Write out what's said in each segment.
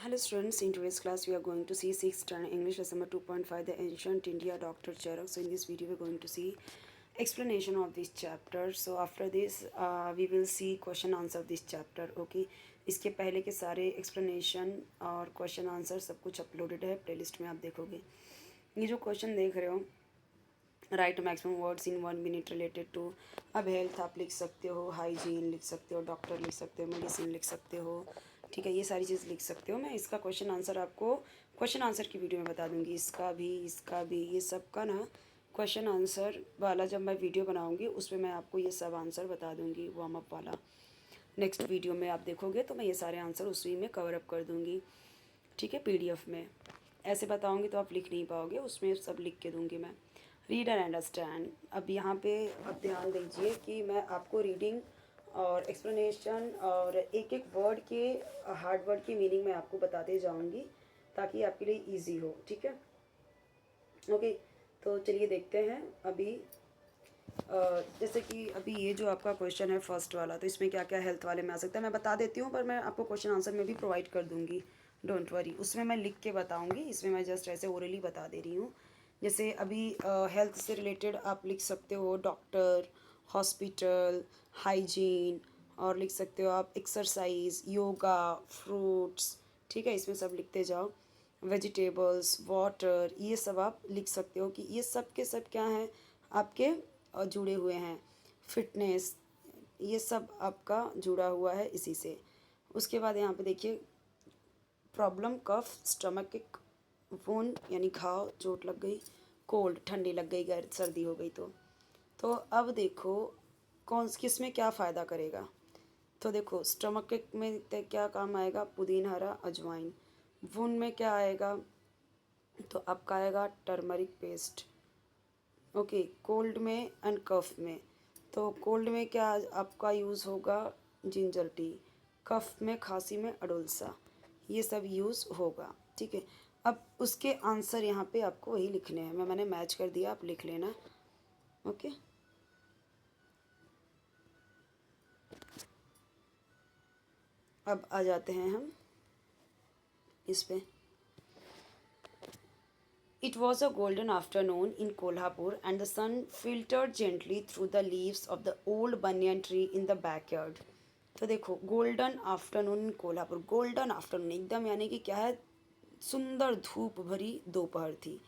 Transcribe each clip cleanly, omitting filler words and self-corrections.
Hello students, in today's class we are going to see 6th standard English lesson number 2.5 the ancient India Dr. Cherak. So in this video we are going to see explanation of this chapter. So after this we will see question answer of this chapter. Okay, इसके पहले के सारे explanation और question answer सब कुछ uploaded है playlist में आप देखोगे. ये जो question देख रहे हो right maximum words in 1 minute related to. अब हेल्थ आप लिख सकते हो, हाइजीन लिख सकते हो, डॉक्टर लिख सकते हो, मेडिसिन लिख सकते हो. ठीक है, ये सारी चीज़ लिख सकते हो. मैं इसका क्वेश्चन आंसर आपको क्वेश्चन आंसर की वीडियो में बता दूंगी. इसका भी ये सब का ना क्वेश्चन आंसर वाला जब मैं वीडियो बनाऊंगी उसमें मैं आपको ये सब आंसर बता दूंगी. वार्म अप वाला नेक्स्ट वीडियो में आप देखोगे तो मैं ये सारे आंसर उसी में कवर अप कर दूंगी. ठीक है, पीडीएफ में ऐसे बताऊंगी तो आप लिख नहीं पाओगे, उसमें सब लिख के दूंगी मैं. Read and understand. अब यहाँ पे अब ध्यान दीजिए कि मैं आपको रीडिंग और एक्सप्लेनेशन और एक एक वर्ड के हार्ड वर्ड की मीनिंग मैं आपको बताते जाऊँगी ताकि आपके लिए इजी हो. ठीक है, ओके. तो चलिए देखते हैं. अभी जैसे कि अभी ये जो आपका क्वेश्चन है फर्स्ट वाला, तो इसमें क्या क्या हेल्थ वाले में आ सकता है मैं बता देती हूँ, पर मैं आपको क्वेश्चन आंसर में भी प्रोवाइड कर दूँगी. डोंट वरी, उसमें मैं लिख के बताऊँगी, इसमें मैं जस्ट ऐसे ओरली बता दे रही हूँ. जैसे अभी हेल्थ से रिलेटेड आप लिख सकते हो डॉक्टर, हॉस्पिटल, हाइजीन, और लिख सकते हो आप एक्सरसाइज, योगा, फ्रूट्स. ठीक है, इसमें सब लिखते जाओ. वेजिटेबल्स, वाटर, ये सब आप लिख सकते हो कि ये सब के सब क्या हैं आपके जुड़े हुए हैं. फिटनेस, ये सब आपका जुड़ा हुआ है इसी से. उसके बाद यहाँ पे देखिए प्रॉब्लम, कफ, स्टमक, वुंड यानी घाव, चोट लग गई, कोल्ड ठंडी लग गई, सर्दी हो गई. तो अब देखो कौन किस में क्या फ़ायदा करेगा. तो देखो स्टमक में क्या काम आएगा, पुदीना, हरा, अजवाइन. वुंड में क्या आएगा, तो आपका आएगा टर्मरिक पेस्ट. ओके, कोल्ड में एंड कफ में, तो कोल्ड में क्या आपका यूज़ होगा, जिंजर टी. कफ में, खांसी में अडुलसा, ये सब यूज़ होगा. ठीक है, अब उसके आंसर यहाँ पे आपको वही लिखने हैं. मैंने मैच कर दिया, आप लिख लेना. ओके, अब आ जाते हैं हम इस पे. It was a golden afternoon in Kolhapur and the sun filtered gently through the leaves of the old banyan tree in the backyard. तो देखो golden afternoon in Kolhapur, golden afternoon एकदम यानी कि क्या है, सुंदर धूप भरी दोपहर थी.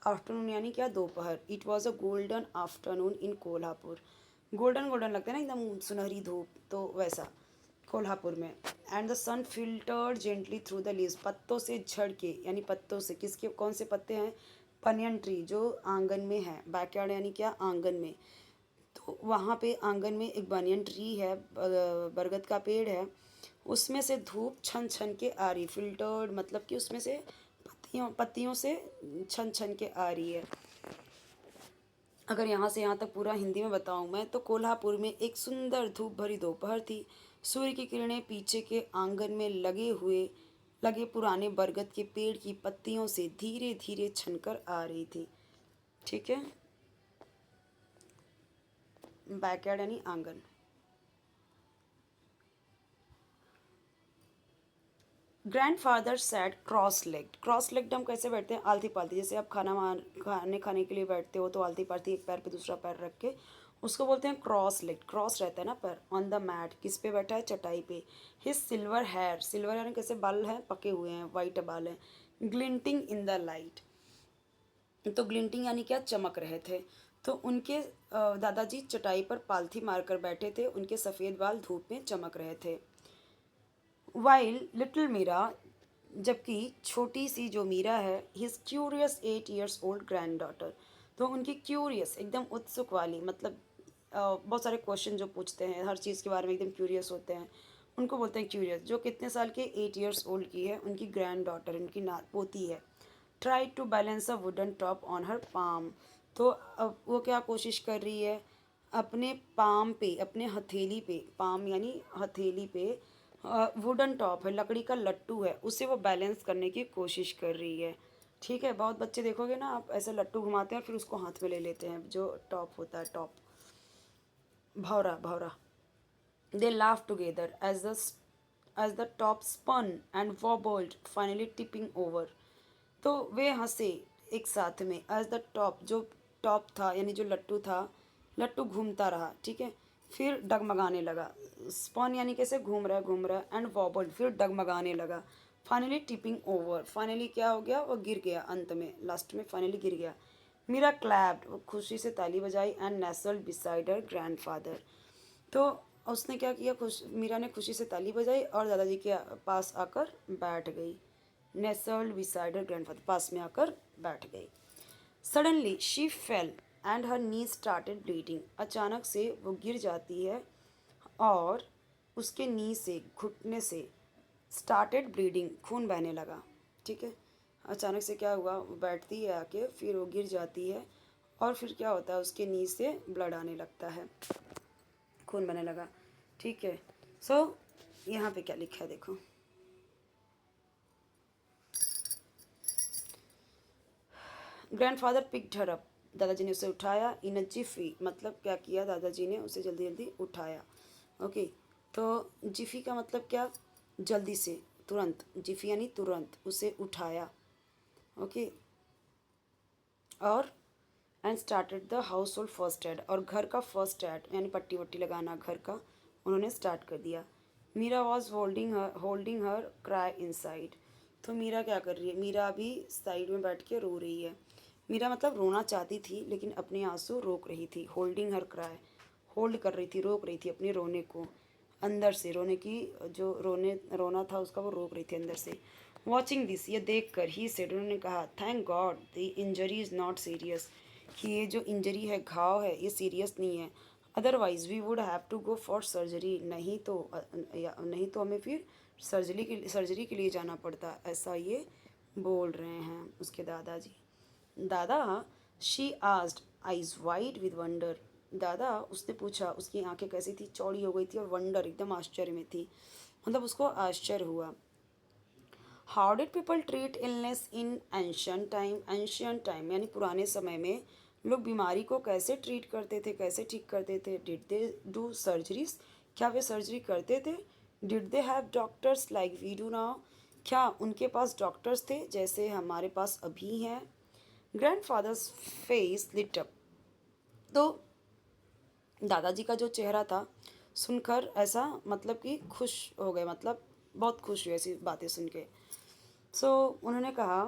आफ्टरनून यानी क्या, दोपहर. It was a golden afternoon in Kolhapur. Golden golden लगता है ना एकदम सुनहरी धूप, तो वैसा कोल्हापुर में. And the sun filtered gently through the leaves, पत्तों से झड़ के, यानी पत्तों से, किसके कौन से पत्ते हैं, बनियन ट्री जो आंगन में है. बैकयार्ड यानी क्या, आंगन में. तो वहाँ पे आंगन में एक बनियन ट्री है, बरगद का पेड़ है, उसमें से धूप छन छन के आ रही. फिल्टर्ड मतलब कि उसमें से पत्तियों से छन छन के आ रही है. अगर यहाँ से यहाँ तक पूरा हिंदी में बताऊँ मैं, तो कोल्हापुर में एक सुंदर धूप भरी दोपहर थी. सूर्य की किरणें पीछे के आंगन में लगे पुराने बरगद के पेड़ की पत्तियों से धीरे धीरे छनकर आ रही थी. ठीक है, बैकयार्ड यानी आंगन. Grand father sad cross legged. Cross legged हम कैसे बैठते हैं, आलती पालती. जैसे आप खाने के लिए बैठते हो तो आलती पालती एक पैर पे दूसरा पैर रख के, उसको बोलते हैं क्रॉस लेग्ड. क्रॉस रहता है ना पैर. ऑन द मैट, किस पे बैठा है, चटाई पे. हिज सिल्वर हेयर, सिल्वर यानी कैसे बाल हैं, पके हुए हैं, वाइट बाल हैं. ग्लिंटिंग इन द लाइट, तो ग्लिंटिंग यानी क्या, चमक रहे थे. तो उनके दादाजी चटाई पर पालथी मारकर बैठे थे, उनके सफ़ेद बाल धूप में चमक रहे थे. वाइल लिटिल मीरा, जबकि छोटी सी जो मीरा है, his curious 8 years old grand daughter. तो उनकी क्यूरियस एकदम उत्सुक वाली, मतलब बहुत सारे क्वेश्चन जो पूछते हैं, हर चीज़ के बारे में एकदम क्यूरियस होते हैं, उनको बोलते हैं क्यूरियस. जो कितने साल के, 8 years ओल्ड की है, उनकी ग्रैंड डॉटर, उनकी पोती है. Try to balance a wooden top on her palm. तो अब वो क्या कोशिश कर रही है, अपने पाम पे, अपने हथेली पे, पाम यानी हथेली पे वुडन टॉप है, लकड़ी का लट्टू है, उसे वो बैलेंस करने की कोशिश कर रही है. ठीक है, बहुत बच्चे देखोगे ना, आप ऐसे लट्टू घुमाते हैं और फिर उसको हाथ में ले लेते हैं, जो टॉप होता है, टॉप, भौरा भौरा. They laugh together as the as the top spun and wobbled, finally tipping over. तो वे हंसे एक साथ में एज द टॉप, जो टॉप था यानी जो लट्टू था, लट्टू घूमता रहा, ठीक है। फिर डगमगाने लगा, स्पॉन यानी कैसे घूम रहा है, एंड वॉबल्ड फिर डगमगाने लगा, फाइनली टिपिंग ओवर, फाइनली क्या हो गया, वो गिर गया, अंत में लास्ट में फाइनली गिर गया। मीरा क्लैप्ड, वो खुशी से ताली बजाई, एंड नेस्टल्ड बिसाइड हर ग्रैंडफादर। तो उसने क्या किया, मीरा ने खुशी से ताली बजाई और दादाजी के पास आकर बैठ गई। नेस्टल्ड बिसाइड हर ग्रैंडफादर, पास में आकर बैठ गई। Suddenly she fail and her knee started bleeding, अचानक से वो गिर जाती है और उसके नी से, घुटने से स्टार्टेड ब्लीडिंग, खून बहने लगा, ठीक है। अचानक से क्या हुआ, वो बैठती है आके, फिर वो गिर जाती है और फिर क्या होता है, उसके नी से ब्लड आने लगता है, खून बहने लगा, ठीक है। सो यहाँ पे क्या लिखा है देखो, ग्रैंडफादर पिक्ड हर अप, दादाजी ने उसे उठाया, इन अ जिफी, मतलब क्या किया, दादाजी ने उसे जल्दी जल्दी उठाया, ओके। तो जिफी का मतलब क्या, जल्दी से, तुरंत, जिफी यानी तुरंत, उसे उठाया, ओके। और and started the house hold first aid, और घर का फर्स्ट एड यानी पट्टी वट्टी लगाना घर का उन्होंने स्टार्ट कर दिया। Meera was holding her cry inside, तो मीरा क्या कर रही है, मीरा अभी साइड में बैठ के रो रही है। मीरा मतलब रोना चाहती थी लेकिन अपने आंसू रोक रही थी, होल्डिंग हर क्राई, होल्ड कर रही थी, रोक रही थी अपने रोने को, अंदर से रोने की, जो रोना था उसका वो रोक रही थी अंदर से। वॉचिंग दिस, ये देख कर ही सेड, उन्होंने कहा, thank God the injury is not serious, कि ये जो इंजरी है, घाव है, ये सीरियस नहीं है, otherwise we would have to go for surgery, नहीं तो हमें फिर सर्जरी के लिए जाना पड़ता, ऐसा ये बोल रहे हैं उसके दादाजी। दादा, she asked, eyes wide with wonder, दादा उसने पूछा, उसकी आंखें कैसी थी, चौड़ी हो गई थी और वंडर, एकदम आश्चर्य में थी, मतलब उसको आश्चर्य हुआ। How did people treat illness in ancient time, ancient time यानी पुराने समय में लोग बीमारी को कैसे ट्रीट करते थे, कैसे ठीक करते थे। डिड दे डू सर्जरीज, क्या वे सर्जरी करते थे। Did they have doctors like we do now, क्या उनके पास डॉक्टर्स थे जैसे हमारे पास अभी हैं। ग्रैंडफादर्स फेस लिट अप, तो दादाजी का जो चेहरा था सुनकर ऐसा, मतलब कि खुश हो गए, मतलब बहुत खुश हुए ऐसी बातें सुन के। सो उन्होंने कहा,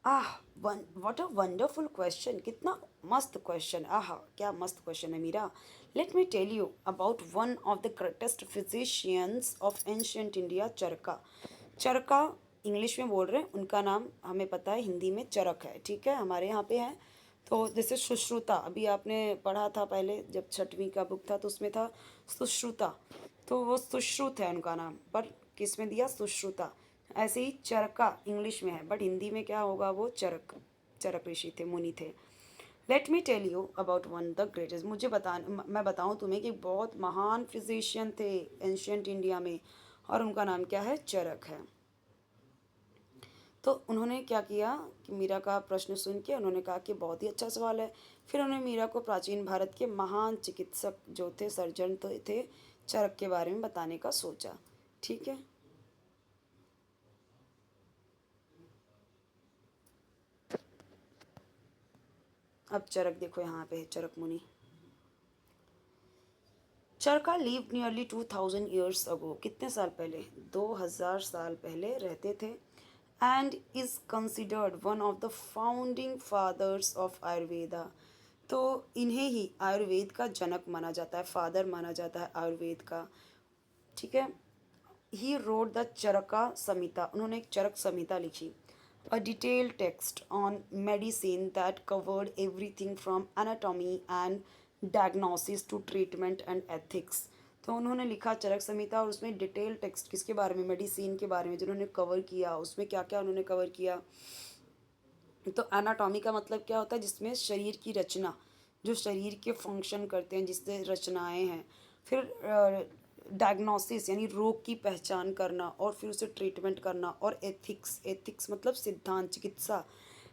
ah, what a wonderful question, कितना मस्त क्वेश्चन, आह क्या मस्त क्वेश्चन है Meera. Let me tell you about one of the greatest physicians of ancient India, Charaka. Charaka English में बोल रहे हैं, उनका नाम हमें पता है हिंदी में चरक है, ठीक है, हमारे यहाँ पे है। तो जैसे सुश्रुता, अभी आपने पढ़ा था पहले जब छठवीं का बुक था तो उसमें था सुश्रुता, तो वो सुश्रुत है उनका नाम, पर किस में दिया, सुश्रुता। ऐसे ही चरका इंग्लिश में है बट हिंदी में क्या होगा, वो चरक, चरक ऋषि थे, मुनि थे। Let me tell you about one the greatest, मुझे मैं बताऊँ तुम्हें कि बहुत महान फिजिशियन थे एंशियंट इंडिया में, और उनका नाम क्या है, चरक है। तो उन्होंने क्या किया कि मीरा का प्रश्न सुन के उन्होंने कहा कि बहुत ही अच्छा सवाल है। फिर उन्होंने मीरा को प्राचीन भारत के महान चिकित्सक जो थे, सर्जन तो थे, चरक के बारे में बताने का सोचा, ठीक है। अब चरक देखो, यहाँ पे है चरक मुनि। Charaka live nearly 2000 years ago, कितने साल पहले, 2000 साल पहले रहते थे। And is considered one of the founding fathers of Ayurveda, तो इन्हें ही आयुर्वेद का जनक माना जाता है, फादर माना जाता है आयुर्वेद का, ठीक है। ही रोड द चरका संहिता, उन्होंने एक चरक संहिता लिखी, a detailed text on medicine that covered everything from anatomy and diagnosis to treatment and ethics. तो उन्होंने लिखा चरक संहिता और उसमें डिटेल टेक्स्ट किसके बारे में, मेडिसिन के बारे में, जिन्होंने कवर किया, उसमें क्या क्या उन्होंने कवर किया। तो एनाटॉमी का मतलब क्या होता है, जिसमें शरीर की रचना, जो शरीर के फंक्शन करते हैं जिससे रचनाएं हैं। फिर डायग्नोसिस यानी रोग की पहचान करना और फिर उसे ट्रीटमेंट करना, और एथिक्स, एथिक्स मतलब सिद्धांत, चिकित्सा,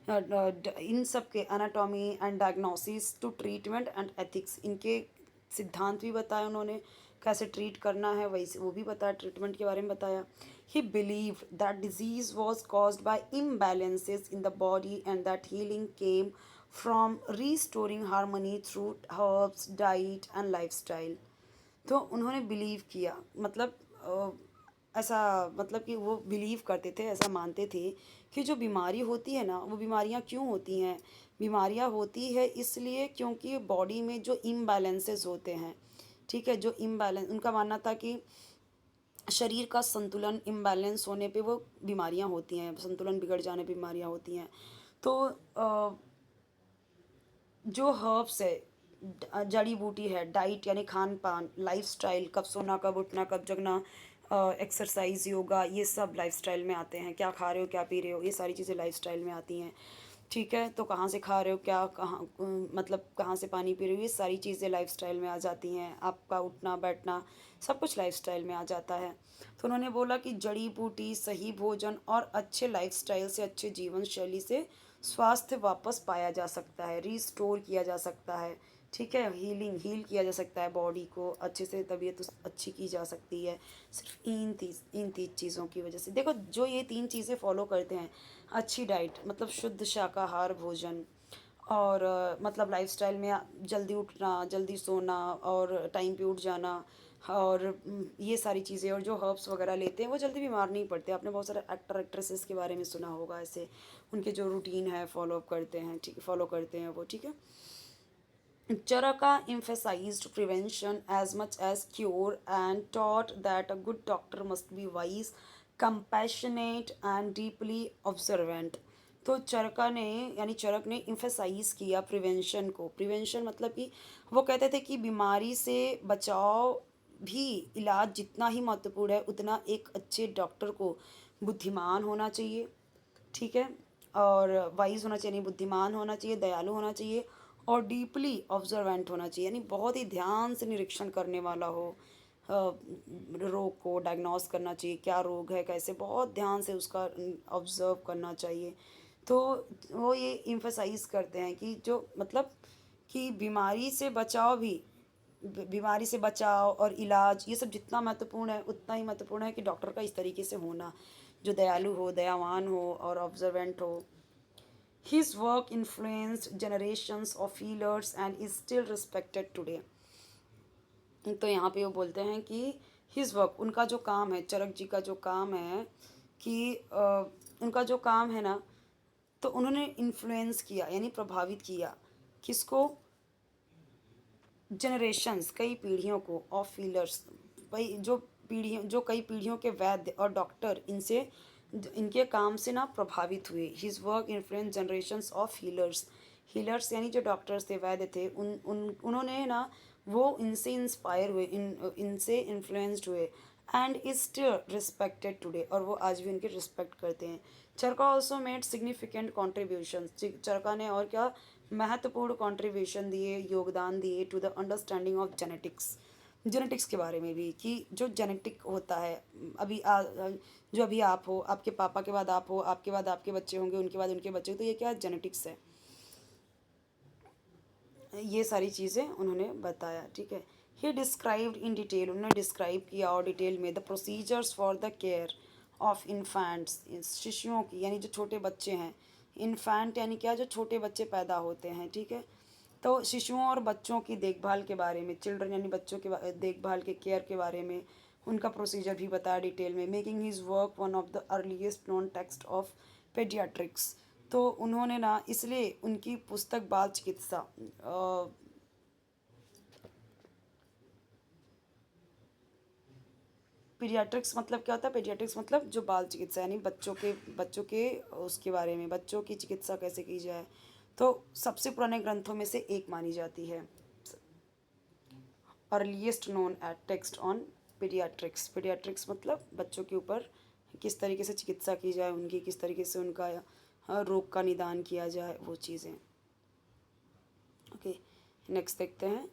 इन सब के anatomy and diagnosis to treatment and ethics, इनके सिद्धांत भी बताए उन्होंने, कैसे ट्रीट करना है वैसे वो भी बताया, ट्रीटमेंट के बारे में बताया। ही believe that disease was caused by imbalances in the body and that healing came from restoring harmony through herbs, diet and lifestyle. तो उन्होंने बिलीव किया, मतलब ऐसा, मतलब कि वो बिलीव करते थे, ऐसा मानते थे कि जो बीमारी होती है ना, वो बीमारियां क्यों होती हैं, बीमारियां होती है इसलिए क्योंकि बॉडी में जो इम्बैलेंसेस होते हैं, ठीक है, जो इम्बैलेंस, उनका मानना था कि शरीर का संतुलन इम्बैलेंस होने पे वो बीमारियां होती हैं, संतुलन बिगड़ जाने पे बीमारियां होती हैं। तो जो हर्ब्स है, जड़ी बूटी है, डाइट यानी खान पान, लाइफस्टाइल, कब सोना कब उठना कब जगना, एक्सरसाइज, योगा, ये सब लाइफस्टाइल में आते हैं। क्या खा रहे हो क्या पी रहे हो, ये सारी चीज़ें लाइफस्टाइल में आती हैं, ठीक है। तो कहाँ से खा रहे हो, क्या कहाँ, मतलब कहाँ से पानी पी रहे हो, ये सारी चीज़ें लाइफस्टाइल में आ जाती हैं। आपका उठना बैठना सब कुछ लाइफस्टाइल में आ जाता है। तो उन्होंने बोला कि जड़ी बूटी, सही भोजन और अच्छे लाइफस्टाइल से, अच्छे जीवन शैली से स्वास्थ्य वापस पाया जा सकता है, रिस्टोर किया जा सकता है, ठीक है, हील किया जा सकता है बॉडी को अच्छे से, तबीयत अच्छी की जा सकती है सिर्फ इन तीन चीज़ों की वजह से। देखो जो ये तीन चीज़ें फॉलो करते हैं, अच्छी डाइट मतलब शुद्ध शाकाहार भोजन, और मतलब लाइफस्टाइल में जल्दी उठना, जल्दी सोना और टाइम पे उठ जाना, और ये सारी चीज़ें, और जो हर्ब्स वगैरह लेते हैं वो जल्दी बीमार नहीं पड़ते। आपने बहुत सारे एक्टर एक्ट्रेसेस के बारे में सुना होगा ऐसे, उनके जो रूटीन है फॉलो अप करते हैं, ठीक, फॉलो करते हैं वो, ठीक है। Charaka emphasized prevention as much as cure and taught that a good doctor must be wise, compassionate and deeply observant. तो चरका ने, यानी चरक ने इम्फेसाइज किया प्रिवेंशन को। प्रिवेंशन मतलब कि वो कहते थे कि बीमारी से बचाव भी, इलाज जितना ही महत्वपूर्ण है उतना एक अच्छे डॉक्टर को बुद्धिमान होना चाहिए, ठीक है, और वाइज होना चाहिए, नहीं बुद्धिमान होना चाहिए, दयालु होना चाहिए, और डीपली ऑब्जर्वेंट होना चाहिए, यानी बहुत ही ध्यान से निरीक्षण करने वाला हो। रोग को डायग्नोस करना चाहिए, क्या रोग है, कैसे, बहुत ध्यान से उसका ऑब्जर्व करना चाहिए। तो वो ये इम्फेसाइज करते हैं कि जो मतलब कि बीमारी से बचाव भी, बीमारी से बचाव और इलाज ये सब जितना महत्वपूर्ण है उतना ही महत्वपूर्ण है कि डॉक्टर का इस तरीके से होना, जो दयालु हो, दयावान हो और ऑब्जर्वेंट हो। His work influenced generations of healers and is still respected today. तो यहाँ पे वो बोलते हैं कि हिज वर्क, उनका जो काम है, चरक जी का जो काम है कि उनका जो काम है ना, तो उन्होंने इन्फ्लुएंस किया यानी प्रभावित किया किसको, जनरेशन्स, कई पीढ़ियों को, ऑफ हीलर्स, कई जो पीढ़ियों, जो कई पीढ़ियों के वैद्य और डॉक्टर इनसे, इनके काम से ना प्रभावित हुए। His work influence generations of healers, healers यानी जो डॉक्टर्स थे, वैद्य थे, उन्होंने ना वो इनसे इंस्पायर हुए, इनसे इन्फ्लुएंस्ड हुए, and is still respected today, और वो आज भी उनकी रिस्पेक्ट करते हैं। Charaka also made significant contribution, Charaka ने और क्या महत्वपूर्ण कॉन्ट्रीब्यूशन दिए, योगदान दिए to the understanding of genetics, genetics के बारे में भी, कि जो जेनेटिक होता है, अभी जो अभी आप हो, आपके पापा के बाद आप हो, आपके बाद आपके बच्चे होंगे, उनके बाद उनके बच्चे, तो ये क्या जेनेटिक्स है, ये सारी चीज़ें उन्होंने बताया, ठीक है। ही डिस्क्राइब्ड इन डिटेल, उन्होंने डिस्क्राइब किया और डिटेल में the procedures for the care of infants, शिशुओं की, यानी जो छोटे बच्चे हैं, इन्फेंट यानी क्या, जो छोटे बच्चे पैदा होते हैं, ठीक है। तो शिशुओं और बच्चों की देखभाल के बारे में, चिल्ड्रन यानी बच्चों के देखभाल के, केयर के बारे में उनका प्रोसीजर भी बताया डिटेल में। Making his work one of the earliest known text of paediatrics, तो उन्होंने ना इसलिए उनकी पुस्तक बाल चिकित्सा, पीडियाट्रिक्स मतलब क्या होता है, पीडियाट्रिक्स मतलब जो बाल चिकित्सा, यानी बच्चों के उसके बारे में, बच्चों की चिकित्सा कैसे की जाए, तो सबसे पुराने ग्रंथों में से एक मानी जाती है, earliest known at text on paediatrics. Paediatrics मतलब बच्चों के ऊपर किस तरीके से चिकित्सा की जाए, उनकी किस तरीके से उनका रोग का निदान किया जाए, वो चीज़ें। ओके, नेक्स्ट देखते हैं।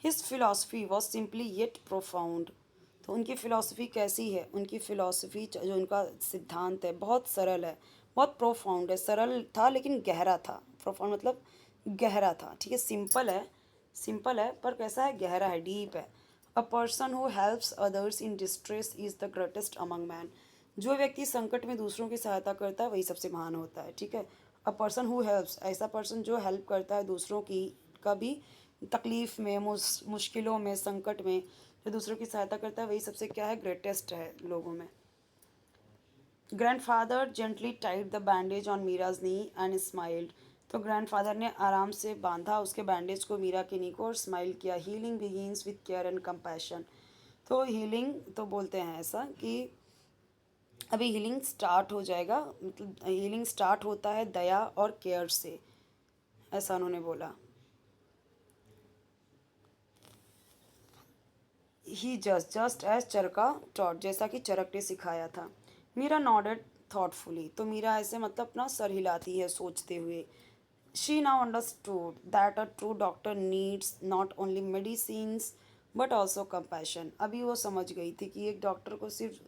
His philosophy was simply yet profound, तो उनकी फ़िलासफ़ी कैसी है, उनकी फ़िलासफ़ी जो उनका सिद्धांत है बहुत सरल है, बहुत प्रोफाउंड है, सरल था लेकिन गहरा था, प्रोफाउंड मतलब गहरा था, ठीक है, सिंपल है, सिंपल है पर कैसा है, गहरा है, डीप है। A person who helps others in distress is the greatest among man. जो व्यक्ति संकट में दूसरों की सहायता करता है वही सबसे महान होता है, ठीक है। अ पर्सन हु हेल्प्स, ऐसा पर्सन जो हेल्प करता है दूसरों की, कभी तकलीफ़ में, मुश्किलों में, संकट में, जो दूसरों की सहायता करता है वही सबसे क्या है, ग्रेटेस्ट है लोगों में। Grandfather gently tied the bandage on mirage knee and smiled. तो ग्रैंडफादर ने आराम से बांधा उसके बैंडेज को मीरा के नी को और स्माइल किया। Healing begins with care and compassion. तो हीलिंग तो बोलते हैं ऐसा कि अभी हीलिंग स्टार्ट हो जाएगा, मतलब हीलिंग स्टार्ट होता है दया और केयर से, ऐसा उन्होंने बोला। He just as Charaka taught, जैसा कि चरक ने सिखाया था। Meera nodded thoughtfully. तो मीरा ऐसे मतलब अपना सर हिलाती है सोचते हुए। She now understood that a true doctor needs not only medicines but also compassion. अभी वो समझ गई थी कि एक डॉक्टर को सिर्फ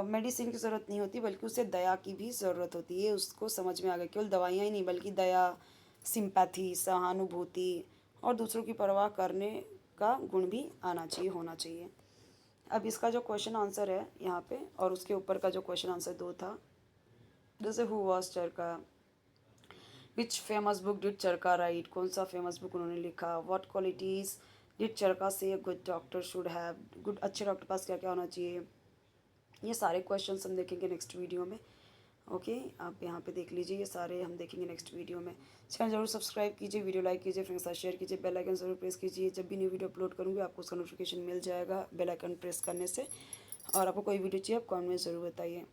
मेडिसिन की ज़रूरत नहीं होती बल्कि उसे दया की भी ज़रूरत होती है। उसको समझ में आ गया, केवल दवाइयाँ ही नहीं बल्कि दया, सिंपैथी, सहानुभूति और दूसरों की परवाह करने का गुण भी आना चाहिए, होना चाहिए। अब इसका जो क्वेश्चन आंसर है यहाँ पे और उसके ऊपर का जो क्वेश्चन आंसर दो था, जैसे who was Charka, which famous book did Charka right, कौन सा फेमस बुक उन्होंने लिखा, व्हाट क्वालिटीज़ डिड चरका से good doctor should have, good अच्छे डॉक्टर पास क्या क्या होना चाहिए। ये सारे क्वेश्चन हम देखेंगे नेक्स्ट वीडियो में। ओके, आप यहाँ पे देख लीजिए, ये सारे हम देखेंगे नेक्स्ट वीडियो में। चैनल जरूर सब्सक्राइब कीजिए, वीडियो लाइक कीजिए, फ्रेंड्स के साथ शेयर कीजिए, बेल आइकन जरूर प्रेस कीजिए। जब भी न्यू वीडियो अपलोड करूँगी आपको उसका नोटिफिकेशन मिल जाएगा बेल आइकन प्रेस करने से। और आपको कोई वीडियो चाहिए आप कमेंट में ज़रूर बताइए।